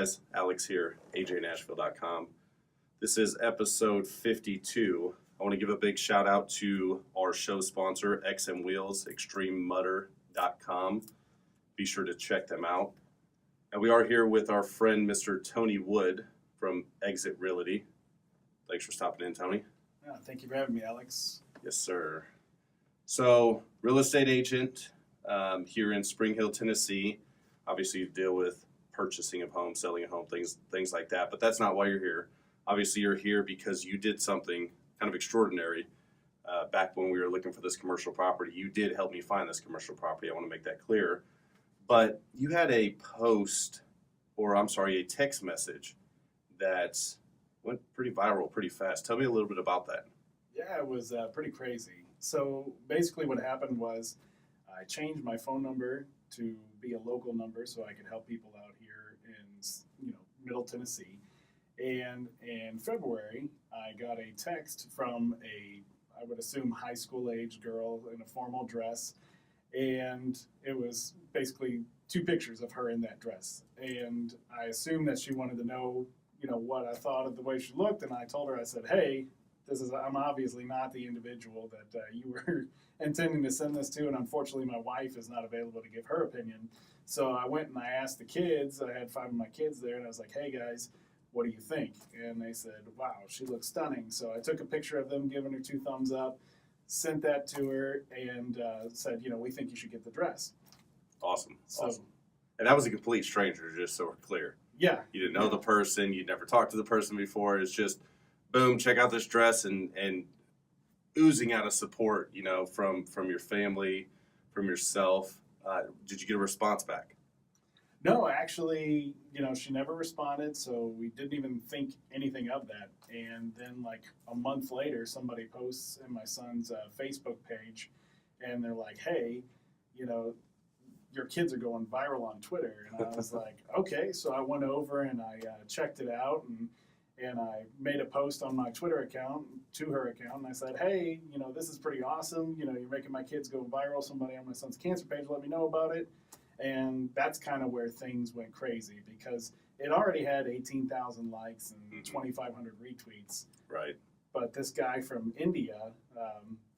guys? Alex here, ajnashville.com. This is episode 52. I want to give a big shout out to our show sponsor, XM Wheels, extrememudder.com. Be sure to check them out. And we are here with our friend, Mr. Tony Wood from Exit Realty. Thanks for stopping in, Tony. Yeah, thank you for having me, Alex. Yes, sir. So, real estate agent here in Spring Hill, Tennessee. Obviously, you deal with purchasing of homes, selling a home, things like that. But that's not why you're here. Obviously, you're here because you did something kind of extraordinary back when we were looking for this commercial property. You did help me find this commercial property. I want to make that clear. But you had a text message that went pretty viral pretty fast. Tell me a little bit about that. Yeah, it was pretty crazy. So basically what happened was I changed my phone number to be a local number so I could help people out here in Middle Tennessee. And in February, I got a text from I would assume high school age girl in a formal dress. And it was basically two pictures of her in that dress. And I assumed that she wanted to know, what I thought of the way she looked. And I told her, I said, hey, I'm obviously not the individual that you were intending to send this to. And unfortunately, my wife is not available to give her opinion. So I went and I asked the kids. I had 5 of my kids there. And I was like, hey, guys, what do you think? And they said, wow, she looks stunning. So I took a picture of them giving her 2 thumbs up, sent that to her, and said, we think you should get the dress. Awesome. So, awesome. And that was a complete stranger, just so we're clear. Yeah. You didn't know the person. You'd never talked to the person before. It's just, boom, check out this dress, and oozing out of support, from your family, from yourself. Did you get a response back? No, actually, she never responded, so we didn't even think anything of that. And then, like a month later, somebody posts in my son's Facebook page, and they're like, hey, your kids are going viral on Twitter. And I was like, okay. So I went over and I checked it out, and I made a post on my Twitter account to her account, and I said, hey, this is pretty awesome. You're making my kids go viral. Somebody on my son's cancer page let me know about it. And that's kind of where things went crazy, because it already had 18,000 likes and 2,500 retweets. Right. But this guy from India,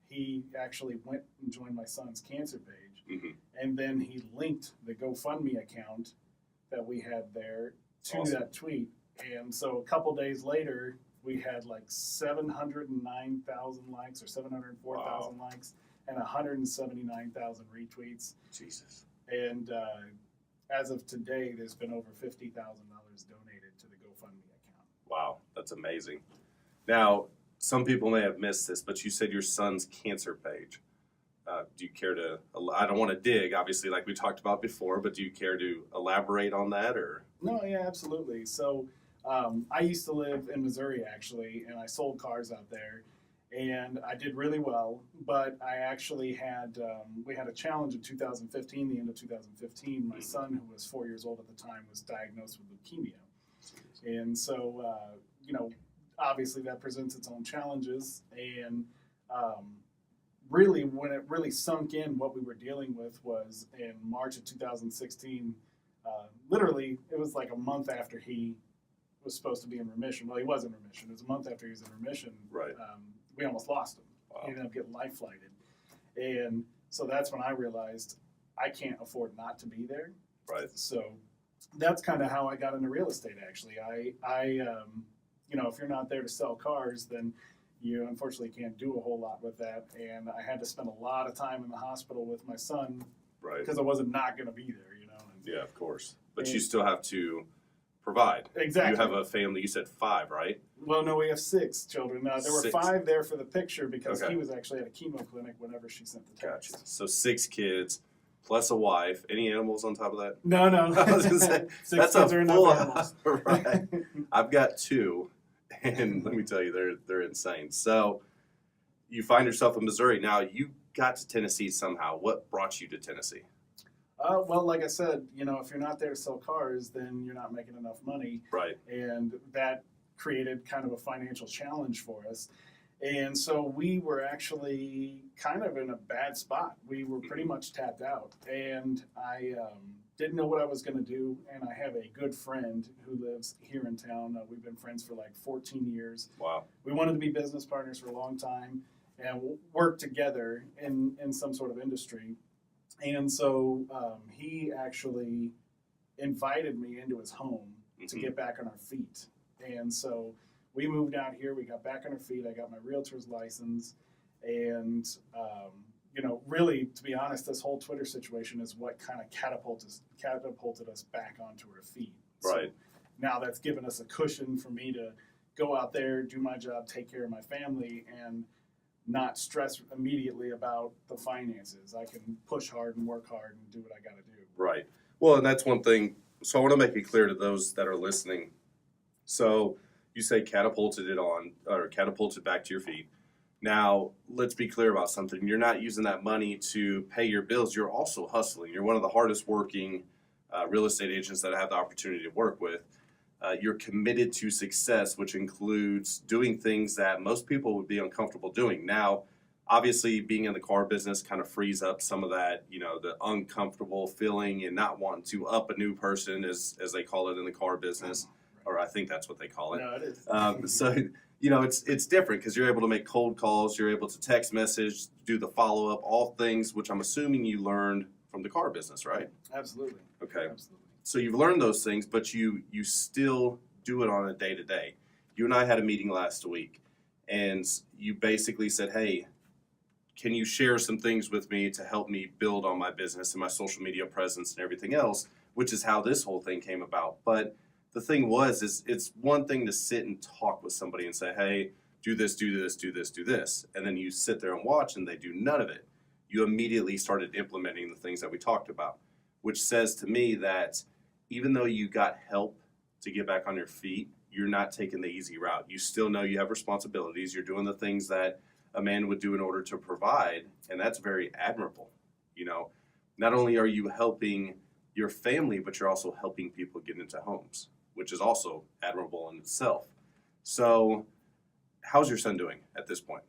he actually went and joined my son's cancer page. Mm-hmm. And then he linked the GoFundMe account that we had there to Awesome. that tweet. And so a couple days later, we had like 709,000 likes or 704,000 likes and 179,000 retweets. Jesus. And as of today, there's been over $50,000 donated to the GoFundMe account. Wow, that's amazing. Now, some people may have missed this, but you said your son's cancer page. Do you care to, I don't want to dig, obviously, like we talked about before, but do you care to elaborate on that? Or? No, yeah, absolutely. So I used to live in Missouri, actually, and I sold cars out there. And I did really well, but I actually we had a challenge in 2015, the end of 2015. My son, who was 4 years old at the time, was diagnosed with leukemia. And so, obviously that presents its own challenges. And really, when it really sunk in, what we were dealing with was in March of 2016, literally, it was like a month after he was supposed to be in remission. Well, he was in remission. It was a month after he was in remission. Right. We almost lost him. Wow. He ended up getting life flighted. And so that's when I realized I can't afford not to be there. Right. So that's kind of how I got into real estate, actually. I if you're not there to sell cars, then you unfortunately can't do a whole lot with that. And I had to spend a lot of time in the hospital with my son. Right. Because I wasn't not going to be there, And, yeah, of course. But you still have to provide. Exactly. You have a family, you said 5, right? Well, no, we have 6 children. There were 6. 5 there for the picture because Okay. He was actually at a chemo clinic whenever she sent the text. Gotcha. So 6 kids plus a wife. Any animals on top of that? No. I was gonna say, 6 that's kids a are enough full animals. Right. I've got 2, and let me tell you, they're insane. So you find yourself in Missouri. Now, you got to Tennessee somehow. What brought you to Tennessee? Well, like I said, if you're not there to sell cars, then you're not making enough money. Right. And that created kind of a financial challenge for us. And so we were actually kind of in a bad spot. We were pretty much tapped out. And I didn't know what I was going to do. And I have a good friend who lives here in town. We've been friends for like 14 years. Wow. We wanted to be business partners for a long time and work together in some sort of industry. And so he actually invited me into his home to get back on our feet. And so we moved out here. We got back on our feet. I got my realtor's license, and really, to be honest, this whole Twitter situation is what kind of catapulted us back onto our feet. Right. So now that's given us a cushion for me to go out there, do my job, take care of my family, and not stress immediately about the finances. I can push hard and work hard and do what I got to do. Right. Well, and that's one thing. So I want to make it clear to those that are listening. So you say catapulted back to your feet. Now, let's be clear about something. You're not using that money to pay your bills. You're also hustling. You're one of the hardest working real estate agents that I have the opportunity to work with. You're committed to success, which includes doing things that most people would be uncomfortable doing. Now, obviously, being in the car business kind of frees up some of that, the uncomfortable feeling and not wanting to up a new person, as they call it in the car business, or I think that's what they call it. No, it is. So, it's different because you're able to make cold calls, you're able to text message, do the follow-up, all things, which I'm assuming you learned from the car business, right? Absolutely. Okay. Absolutely. So you've learned those things, but you still do it on a day-to-day. You and I had a meeting last week, and you basically said, hey, can you share some things with me to help me build on my business and my social media presence and everything else, which is how this whole thing came about. But the thing is it's one thing to sit and talk with somebody and say, hey, do this, do this, do this, do this. And then you sit there and watch and they do none of it. You immediately started implementing the things that we talked about, which says to me that even though you got help to get back on your feet, you're not taking the easy route. You still know you have responsibilities. You're doing the things that a man would do in order to provide, and that's very admirable. Not only are you helping your family, but you're also helping people get into homes, which is also admirable in itself. So how's your son doing at this point?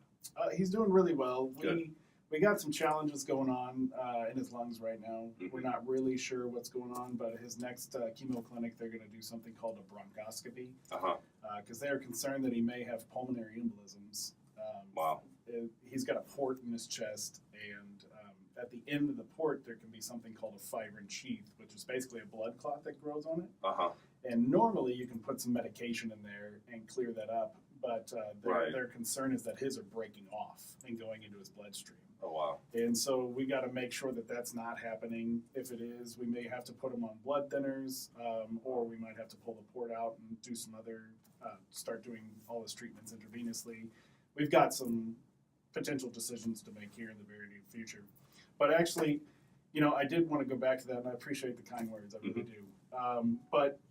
He's doing really well. Good. We got some challenges going on in his lungs right now. Mhm. We're not really sure what's going on, but his next chemo clinic, they're going to do something called a bronchoscopy because they're concerned that he may have pulmonary embolisms. Wow. He's got a port in his chest, and at the end of the port, there can be something called a fibrin sheath, which is basically a blood clot that grows on it. And normally you can put some medication in there and clear that up, but their concern is that his are breaking off and going into his bloodstream. Oh, wow. And so we got to make sure that that's not happening. If it is, we may have to put him on blood thinners, or we might have to pull the port out and do some other, start doing all his treatments intravenously. We've got some potential decisions to make here in the very near future. But actually, I did want to go back to that, and I appreciate the kind words. I really do. But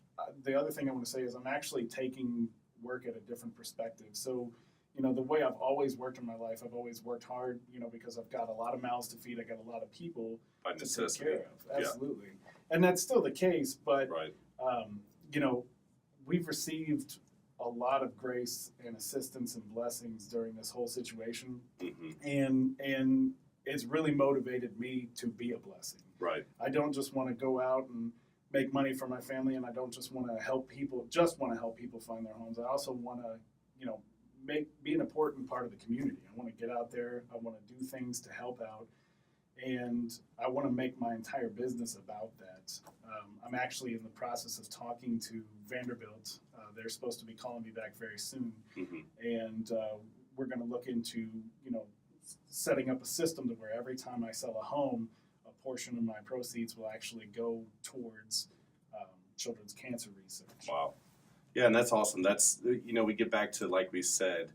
the other thing I want to say is I'm actually taking work at a different perspective. So, the way I've always worked in my life, I've always worked hard, because I've got a lot of mouths to feed. I got a lot of people By to necessity. take care of. Absolutely. Yeah. And that's still the case, but, Right. We've received a lot of grace and assistance and blessings during this whole situation. Mm-hmm. And it's really motivated me to be a blessing. Right. I don't just want to go out and make money for my family, and I don't just want to help people find their homes. I also want to, be an important part of the community. I want to get out there. I want to do things to help out, and I want to make my entire business about that. I'm actually in the process of talking to Vanderbilt. They're supposed to be calling me back very soon, and we're going to look into, setting up a system to where every time I sell a home, a portion of my proceeds will actually go towards children's cancer research. Wow. Yeah, and that's awesome. That's, we get back to, like we said,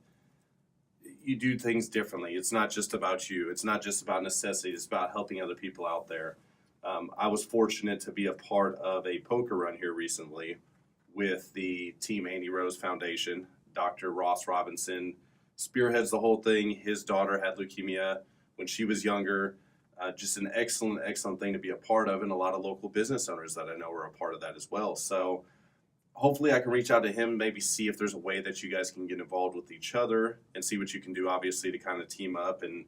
you do things differently. It's not just about you. It's not just about necessity. It's about helping other people out there. I was fortunate to be a part of a poker run here recently with the Team Andy Rose Foundation. Dr. Ross Robinson spearheads the whole thing. His daughter had leukemia when she was younger. Just an excellent thing to be a part of, and a lot of local business owners that I know are a part of that as well. So hopefully I can reach out to him, maybe see if there's a way that you guys can get involved with each other and see what you can do, obviously, to kind of team up and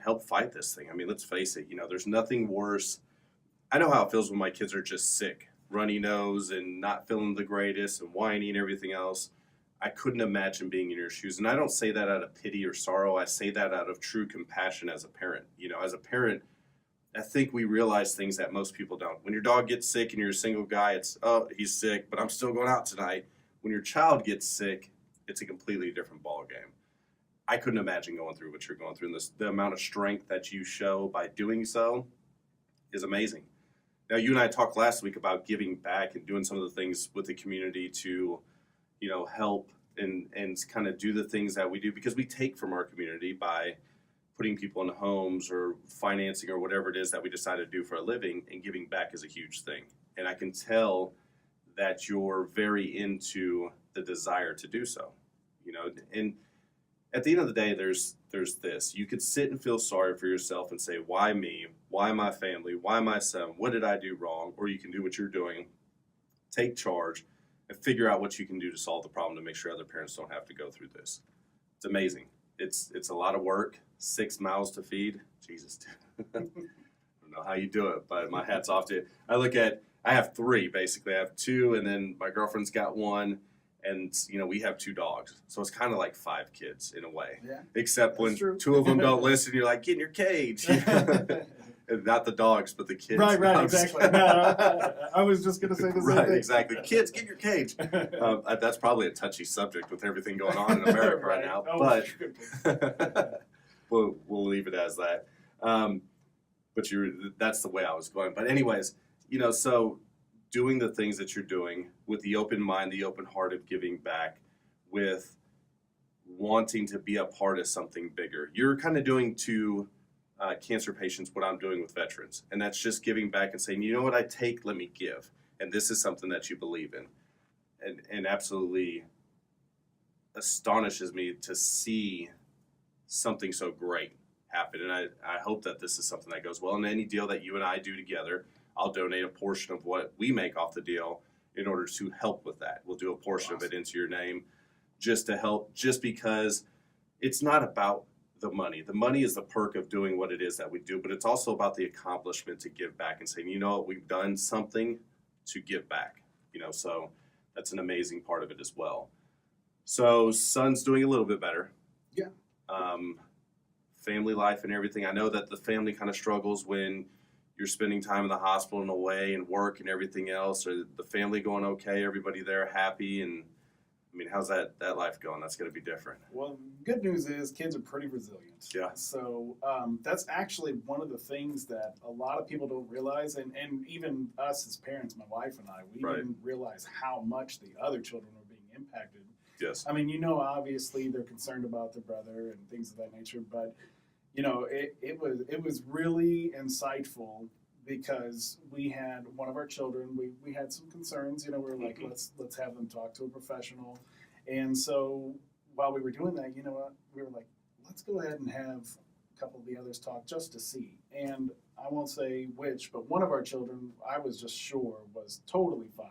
help fight this thing. I mean, let's face it, there's nothing worse. I know how it feels when my kids are just sick, runny nose and not feeling the greatest and whiny and everything else. I couldn't imagine being in your shoes. And I don't say that out of pity or sorrow. I say that out of true compassion as a parent. As a parent, I think we realize things that most people don't. When your dog gets sick and you're a single guy, it's, oh, he's sick, but I'm still going out tonight. When your child gets sick, it's a completely different ballgame. I couldn't imagine going through what you're going through. And the amount of strength that you show by doing so is amazing. Now, you and I talked last week about giving back and doing some of the things with the community to, help and kind of do the things that we do, because we take from our community by putting people in homes or financing or whatever it is that we decide to do for a living, and giving back is a huge thing. And I can tell that you're very into the desire to do so, and at the end of the day, there's this. You could sit and feel sorry for yourself and say, why me? Why my family? Why my son? What did I do wrong? Or you can do what you're doing, take charge, and figure out what you can do to solve the problem to make sure other parents don't have to go through this. It's amazing. It's a lot of work, 6 mouths to feed. Jesus, I don't know how you do it, but my hat's off to you. I have 3, basically. I have 2, and then my girlfriend's got 1. And, we have 2 dogs. So it's kind of like 5 kids in a way. Yeah, except when true. 2 of them don't listen, you're like, get in your cage. And not the dogs, but the kids. Right, exactly. No, I was just going to say the same thing. Exactly. Kids, get in your cage. That's probably a touchy subject with everything going on in America right now. Oh, But we'll leave it as that. But that's the way I was going. But anyways, so doing the things that you're doing with the open mind, the open heart of giving back, with wanting to be a part of something bigger. You're kind of doing to cancer patients what I'm doing with veterans. And that's just giving back and saying, you know what I take, let me give. And this is something that you believe in. And absolutely astonishes me to see something so great happen. And I hope that this is something that goes well. And any deal that you and I do together, I'll donate a portion of what we make off the deal in order to help with that. We'll do a portion of it into your name just to help, just because it's not about the money. The money is the perk of doing what it is that we do, but it's also about the accomplishment to give back and saying, we've done something to give back, so that's an amazing part of it as well. So son's doing a little bit better. Yeah. Family life and everything. I know that the family kind of struggles when you're spending time in the hospital and away and work and everything else. Or the family going okay? Everybody there happy? And I mean, how's that life going? That's going to be different. Well, good news is kids are pretty resilient. Yeah. So that's actually one of the things that a lot of people don't realize, and even us as parents, my wife and I, we didn't realize how much the other children were being impacted. Yes. I mean, obviously they're concerned about their brother and things of that nature, but it was really insightful, because we had one of our children, we had some concerns, we were like, let's have them talk to a professional. And so while we were doing that, we were like, let's go ahead and have a couple of the others talk just to see. And I won't say which, but one of our children, I was just sure was totally fine,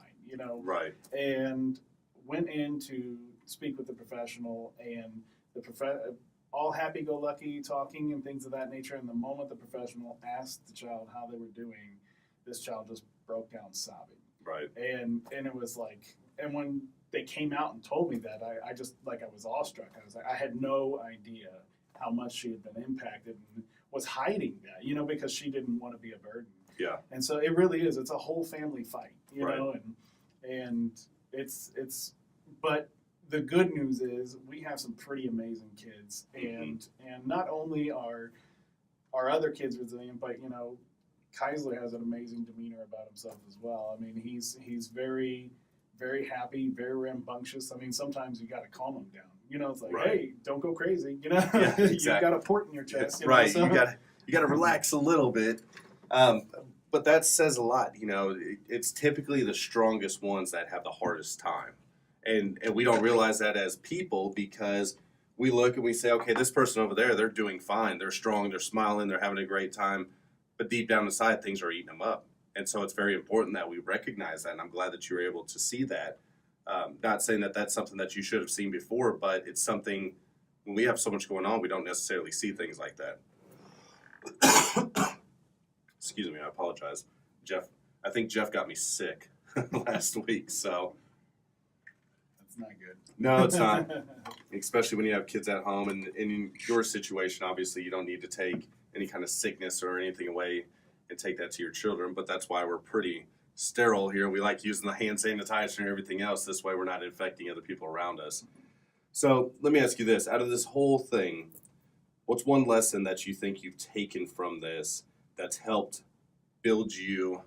Right. And went in to speak with the professional, and all happy-go-lucky talking and things of that nature. And the moment the professional asked the child how they were doing, this child just broke down sobbing. Right. And it was like, and when they came out and told me that, I just, I was awestruck. I was like, I had no idea how much she had been impacted and was hiding that, because she didn't want to be a burden. Yeah. And so it really is. It's a whole family fight, Right. and it's, but the good news is we have some pretty amazing kids, and not only are our other kids resilient, but Keisler has an amazing demeanor about himself as well. I mean, he's very, very happy, very rambunctious. I mean, sometimes you got to calm him down. It's like, hey, don't go crazy. Yeah, exactly. You've got a port in your chest. Right. So. You got to relax a little bit. But that says a lot. It's typically the strongest ones that have the hardest time. And we don't realize that as people, because we look and we say, okay, this person over there, they're doing fine. They're strong. They're smiling. They're having a great time. But deep down inside, things are eating them up. And so it's very important that we recognize that. And I'm glad that you were able to see that Not saying that that's something that you should have seen before, but it's something when we have so much going on, we don't necessarily see things like that. Excuse me, I apologize. I think Jeff got me sick last week, so. That's not good. No, it's not. Especially when you have kids at home, and in your situation, obviously, you don't need to take any kind of sickness or anything away and take that to your children, but that's why we're pretty sterile here. We like using the hand sanitizer and everything else. This way we're not infecting other people around us. So let me ask you this. Out of this whole thing, what's one lesson that you think you've taken from this that's helped build you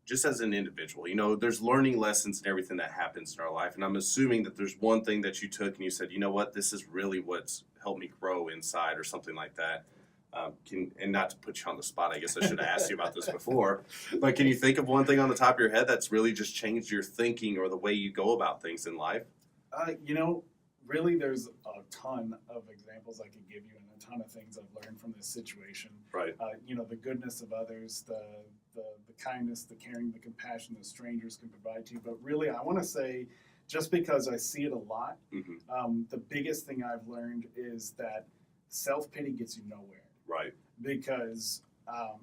just as an individual? You know, there's learning lessons and everything that happens in our life, and I'm assuming that there's one thing that you took and you said, you know what, this is really what's helped me grow inside or something like that. And not to put you on the spot, I guess I should have asked you about this before, but can you think of one thing on the top of your head that's really just changed your thinking or the way you go about things in life? You know, really, there's a ton of examples I could give you and a ton of things I've learned from this situation. Right. You know, the goodness of others, the kindness, the caring, the compassion that strangers can provide to you. But really, I want to say, just because I see it a lot, the biggest thing I've learned is that self-pity gets you nowhere. Right. Because,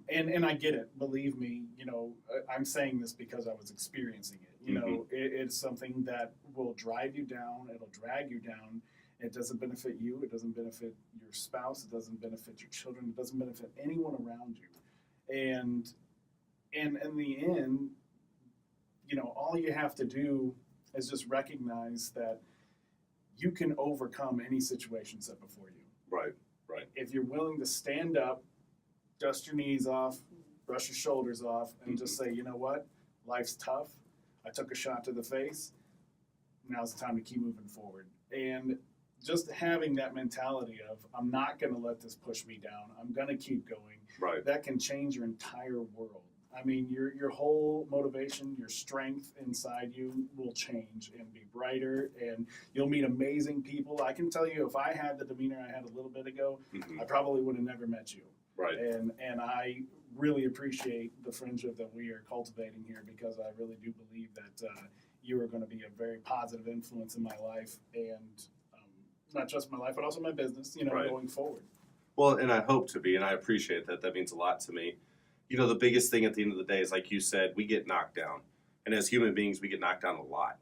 and I get it, believe me, you know, I'm saying this because I was experiencing it. You know, it's something that will drive you down, it'll drag you down. It doesn't benefit you, it doesn't benefit your spouse, it doesn't benefit your children, it doesn't benefit anyone around you. And in the end, you know, all you have to do is just recognize that you can overcome any situation set before you. Right. Right. If you're willing to stand up, dust your knees off, brush your shoulders off, and just say, you know what, life's tough. I took a shot to the face. Now's the time to keep moving forward. And just having that mentality of, I'm not going to let this push me down. I'm going to keep going. Right. That can change your entire world. I mean, your whole motivation, your strength inside you will change and be brighter, and you'll meet amazing people. I can tell you, if I had the demeanor I had a little bit ago, I probably would have never met you. Right. And I really appreciate the friendship that we are cultivating here, because I really do believe that you are going to be a very positive influence in my life, and not just my life, but also my business, you know, going forward. Well, and I hope to be, and I appreciate that. That means a lot to me. You know, the biggest thing at the end of the day is, like you said, we get knocked down. And as human beings, we get knocked down a lot.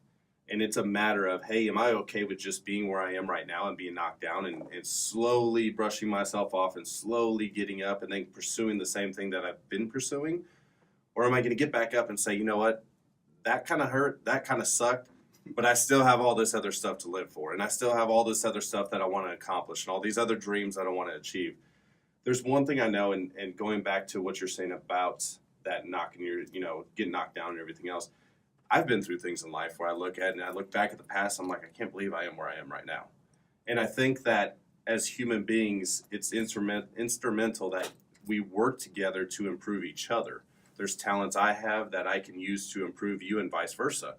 And it's a matter of, hey, am I okay with just being where I am right now and being knocked down and slowly brushing myself off and slowly getting up and then pursuing the same thing that I've been pursuing? Or am I going to get back up and say, you know what, that kind of hurt, that kind of sucked, but I still have all this other stuff to live for. And I still have all this other stuff that I want to accomplish and all these other dreams that I want to achieve. There's one thing I know, and going back to what you're saying about that knocking your, you know, getting knocked down and everything else, I've been through things in life where I look at and I look back at the past, I'm like, I can't believe I am where I am right now. And I think that as human beings, it's instrumental that we work together to improve each other. There's talents I have that I can use to improve you and vice versa.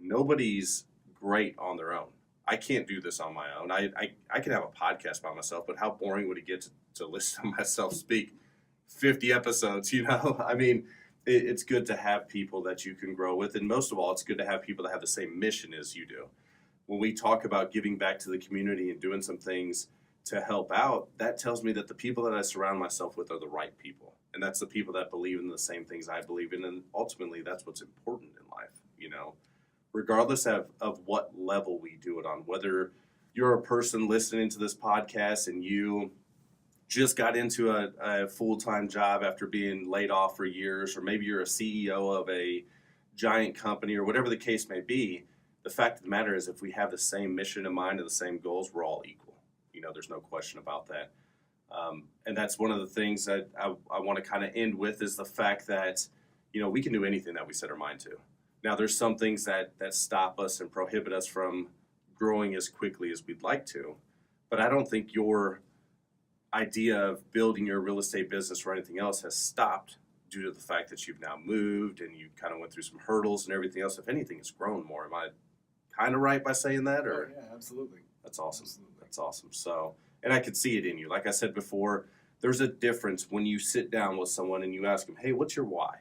Nobody's great on their own. I can't do this on my own. I can have a podcast by myself, but how boring would it get to listen to myself speak 50 episodes, you know? I mean, it's good to have people that you can grow with. And most of all, it's good to have people that have the same mission as you do. When we talk about giving back to the community and doing some things to help out, that tells me that the people that I surround myself with are the right people. And that's the people that believe in the same things I believe in. And ultimately, that's what's important in life, you know? Regardless of what level we do it on, whether you're a person listening to this podcast and you just got into a full-time job after being laid off for years, or maybe you're a CEO of a giant company, or whatever the case may be, the fact of the matter is, if we have the same mission in mind and the same goals, we're all equal. You know, there's no question about that. And that's one of the things that I want to kind of end with, is the fact that, you know, we can do anything that we set our mind to. Now, there's some things that stop us and prohibit us from growing as quickly as we'd like to. But I don't think your idea of building your real estate business or anything else has stopped due to the fact that you've now moved and you kind of went through some hurdles and everything else. If anything, it's grown more. Am I kind of right by saying that? Or? Oh, yeah, absolutely. That's awesome. Absolutely. That's awesome. So, and I could see it in you. Like I said before, there's a difference when you sit down with someone and you ask them, hey, what's your why?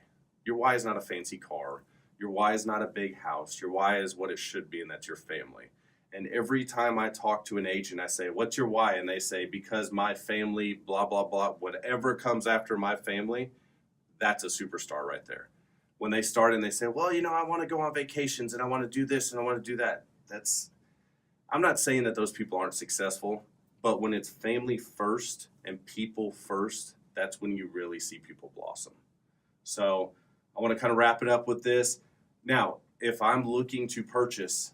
Your why is not a fancy car. Your why is not a big house. Your why is what it should be, and that's your family. And every time I talk to an agent, I say, what's your why? And they say, because my family, blah, blah, blah, whatever comes after my family, that's a superstar right there. When they start and they say, well, I want to go on vacations and I want to do this and I want to do that. I'm not saying that those people aren't successful, but when it's family first and people first, that's when you really see people blossom. So I want to kind of wrap it up with this. Now, if I'm looking to purchase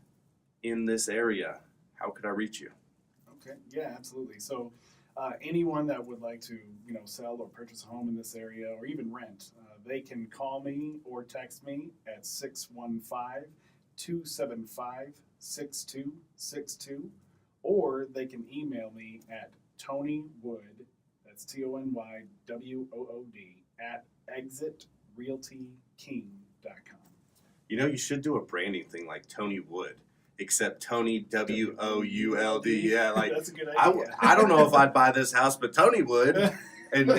in this area, how could I reach you? Okay, yeah, absolutely. So anyone that would like to, sell or purchase a home in this area or even rent, they can call me or text me at 615-275-6262, or they can email me at Tony Wood, that's TonyWood, at exitrealtyking.com. You should do a branding thing like Tony Wood, except Tony Would. Yeah, like That's a good idea. I don't know if I'd buy this house, but Tony would. And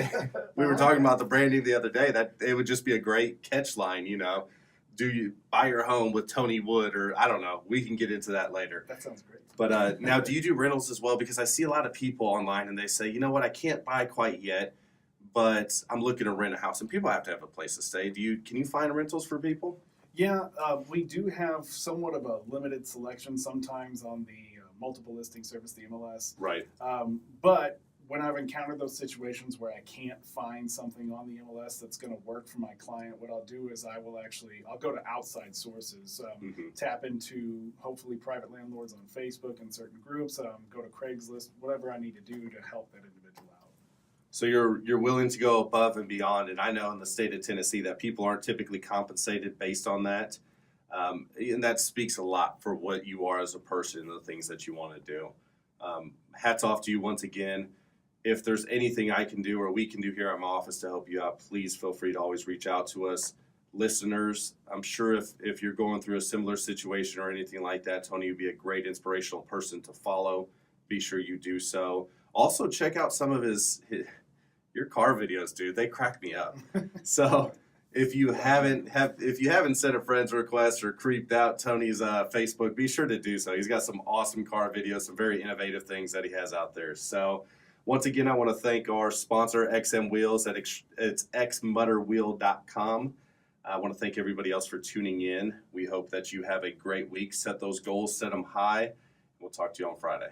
we were talking about the branding the other day, that it would just be a great catch line, do you buy your home with Tony Wood, or I don't know. We can get into that later. That sounds great. But now, do you do rentals as well? Because I see a lot of people online and they say, you know what, I can't buy quite yet, but I'm looking to rent a house. And people have to have a place to stay. Can you find rentals for people? Yeah, we do have somewhat of a limited selection sometimes on the multiple listing service, the MLS. Right. But when I've encountered those situations where I can't find something on the MLS that's going to work for my client, what I'll do is I'll go to outside sources, tap into hopefully private landlords on Facebook and certain groups, go to Craigslist, whatever I need to do to help that individual out. So you're willing to go above and beyond, and I know in the state of Tennessee that people aren't typically compensated based on that, and that speaks a lot for what you are as a person and the things that you want to do. Hats off to you once again. If there's anything I can do or we can do here at my office to help you out, please feel free to always reach out to us. Listeners, I'm sure if you're going through a similar situation or anything like that, Tony would be a great inspirational person to follow. Be sure you do so. Also, check out some of your car videos, dude. They crack me up. So if you haven't sent a friend's request or creeped out Tony's Facebook, be sure to do so. He's got some awesome car videos, some very innovative things that he has out there. So once again, I want to thank our sponsor, XM Wheels. It's xmutterwheel.com. I want to thank everybody else for tuning in. We hope that you have a great week. Set those goals, set them high. We'll talk to you on Friday.